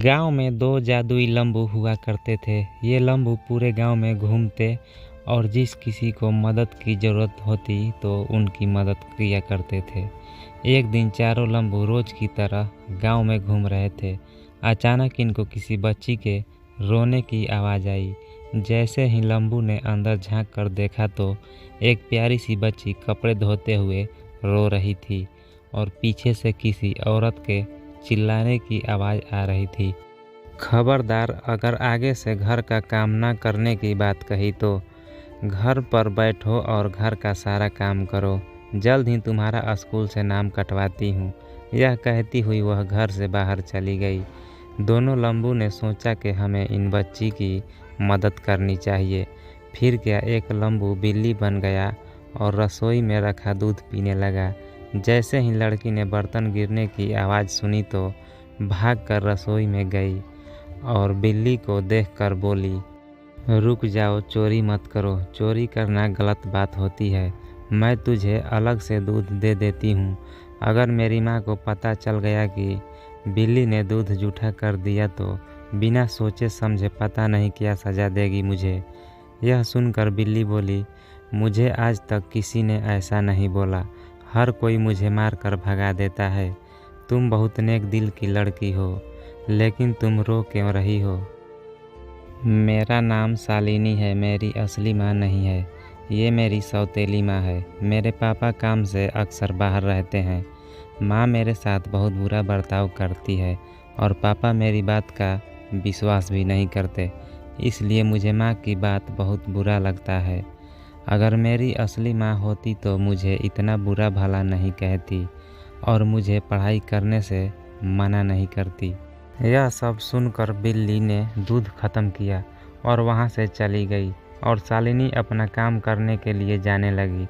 गांव में दो जादुई लंबू हुआ करते थे। ये लंबू पूरे गांव में घूमते और जिस किसी को मदद की ज़रूरत होती तो उनकी मदद किया करते थे। एक दिन चारों लंबू रोज की तरह गांव में घूम रहे थे। अचानक इनको किसी बच्ची के रोने की आवाज़ आई। जैसे ही लंबू ने अंदर झांक कर देखा तो एक प्यारी सी बच्ची कपड़े धोते हुए रो रही थी और पीछे से किसी औरत के चिल्लाने की आवाज़ आ रही थी, खबरदार, अगर आगे से घर का काम ना करने की बात कही तो घर पर बैठो और घर का सारा काम करो। जल्द ही तुम्हारा स्कूल से नाम कटवाती हूँ। यह कहती हुई वह घर से बाहर चली गई। दोनों लंबू ने सोचा कि हमें इन बच्ची की मदद करनी चाहिए। फिर क्या, एक लंबू बिल्ली बन गया और रसोई में रखा दूध पीने लगा। जैसे ही लड़की ने बर्तन गिरने की आवाज़ सुनी तो भागकर रसोई में गई और बिल्ली को देखकर बोली, रुक जाओ, चोरी मत करो। चोरी करना गलत बात होती है। मैं तुझे अलग से दूध दे देती हूँ। अगर मेरी माँ को पता चल गया कि बिल्ली ने दूध जूठा कर दिया तो बिना सोचे समझे पता नहीं क्या सज़ा देगी मुझे। यह सुनकर बिल्ली बोली, मुझे आज तक किसी ने ऐसा नहीं बोला। हर कोई मुझे मारकर भगा देता है। तुम बहुत नेक दिल की लड़की हो, लेकिन तुम रो क्यों रही हो? मेरा नाम शालिनी है, मेरी असली माँ नहीं है। ये मेरी सौतेली माँ है। मेरे पापा काम से अक्सर बाहर रहते हैं। माँ मेरे साथ बहुत बुरा बर्ताव करती है और पापा मेरी बात का विश्वास भी नहीं करते। इसलिए मुझे माँ की बात बहुत बुरा लगता है। अगर मेरी असली माँ होती तो मुझे इतना बुरा भला नहीं कहती और मुझे पढ़ाई करने से मना नहीं करती। यह सब सुनकर बिल्ली ने दूध खत्म किया और वहाँ से चली गई और शालिनी अपना काम करने के लिए जाने लगी।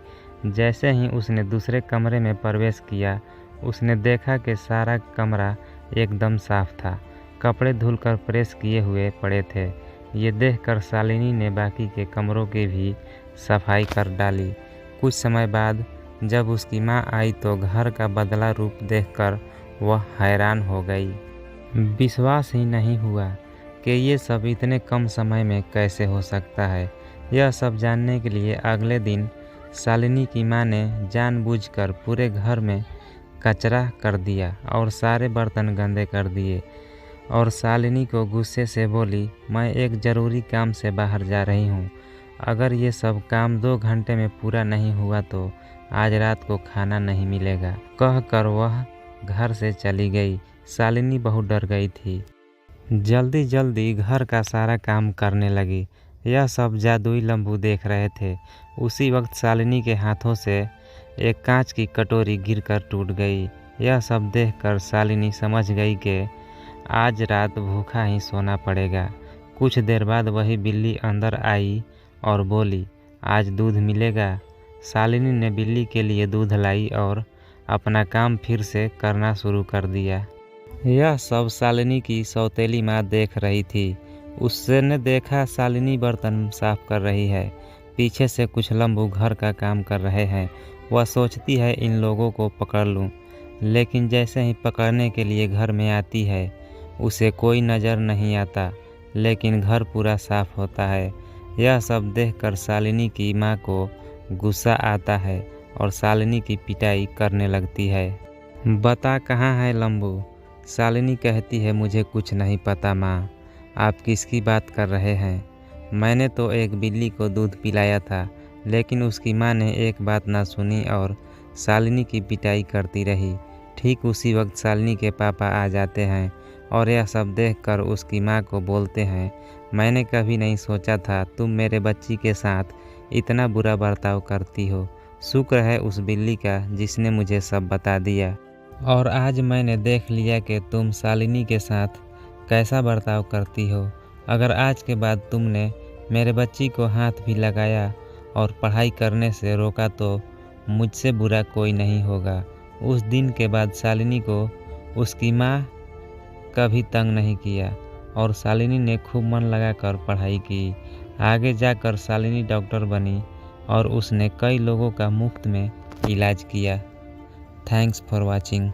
जैसे ही उसने दूसरे कमरे में प्रवेश किया, उसने देखा कि सारा कमरा एकदम साफ था। कपड़े धुलकर प्रेस किए हुए पड़े थे। ये देखकर शालिनी ने बाकी के कमरों की भी सफाई कर डाली। कुछ समय बाद जब उसकी माँ आई तो घर का बदला रूप देखकर वह हैरान हो गई। विश्वास ही नहीं हुआ कि ये सब इतने कम समय में कैसे हो सकता है। यह सब जानने के लिए अगले दिन शालिनी की माँ ने जानबूझकर पूरे घर में कचरा कर दिया और सारे बर्तन गंदे कर दिए और शालिनी को गुस्से से बोली, मैं एक ज़रूरी काम से बाहर जा रही हूँ। अगर ये सब काम 2 घंटे में पूरा नहीं हुआ तो आज रात को खाना नहीं मिलेगा। कहकर वह घर से चली गई। शालिनी बहुत डर गई थी। जल्दी जल्दी घर का सारा काम करने लगी। यह सब जादुई लंबू देख रहे थे। उसी वक्त शालिनी के हाथों से एक कांच की कटोरी गिरकर टूट गई। यह सब देखकर शालिनी समझ गई कि आज रात भूखा ही सोना पड़ेगा। कुछ देर बाद वही बिल्ली अंदर आई और बोली, आज दूध मिलेगा। शालिनी ने बिल्ली के लिए दूध लाई और अपना काम फिर से करना शुरू कर दिया। यह सब शालिनी की सौतेली माँ देख रही थी। उसने देखा शालिनी बर्तन साफ कर रही है। पीछे से कुछ लंबू घर का काम कर रहे हैं। वह सोचती है इन लोगों को पकड़ लूं, लेकिन जैसे ही पकड़ने के लिए घर में आती है उसे कोई नज़र नहीं आता, लेकिन घर पूरा साफ होता है। यह सब देखकर शालिनी की माँ को गुस्सा आता है और शालिनी की पिटाई करने लगती है। बता, कहाँ है लंबू? शालिनी कहती है, मुझे कुछ नहीं पता माँ, आप किसकी बात कर रहे हैं? मैंने तो एक बिल्ली को दूध पिलाया था, लेकिन उसकी माँ ने एक बात ना सुनी और शालिनी की पिटाई करती रही। ठीक उसी वक्त शालिनी के पापा आ जाते हैं और यह सब देखकर उसकी माँ को बोलते हैं, मैंने कभी नहीं सोचा था तुम मेरे बच्ची के साथ इतना बुरा बर्ताव करती हो। शुक्र है उस बिल्ली का जिसने मुझे सब बता दिया और आज मैंने देख लिया कि तुम शालिनी के साथ कैसा बर्ताव करती हो। अगर आज के बाद तुमने मेरे बच्ची को हाथ भी लगाया और पढ़ाई करने से रोका तो मुझसे बुरा कोई नहीं होगा। उस दिन के बाद शालिनी को उसकी माँ कभी तंग नहीं किया और शालिनी ने खूब मन लगाकर पढ़ाई की। आगे जाकर शालिनी डॉक्टर बनी और उसने कई लोगों का मुफ्त में इलाज किया। Thanks for watching.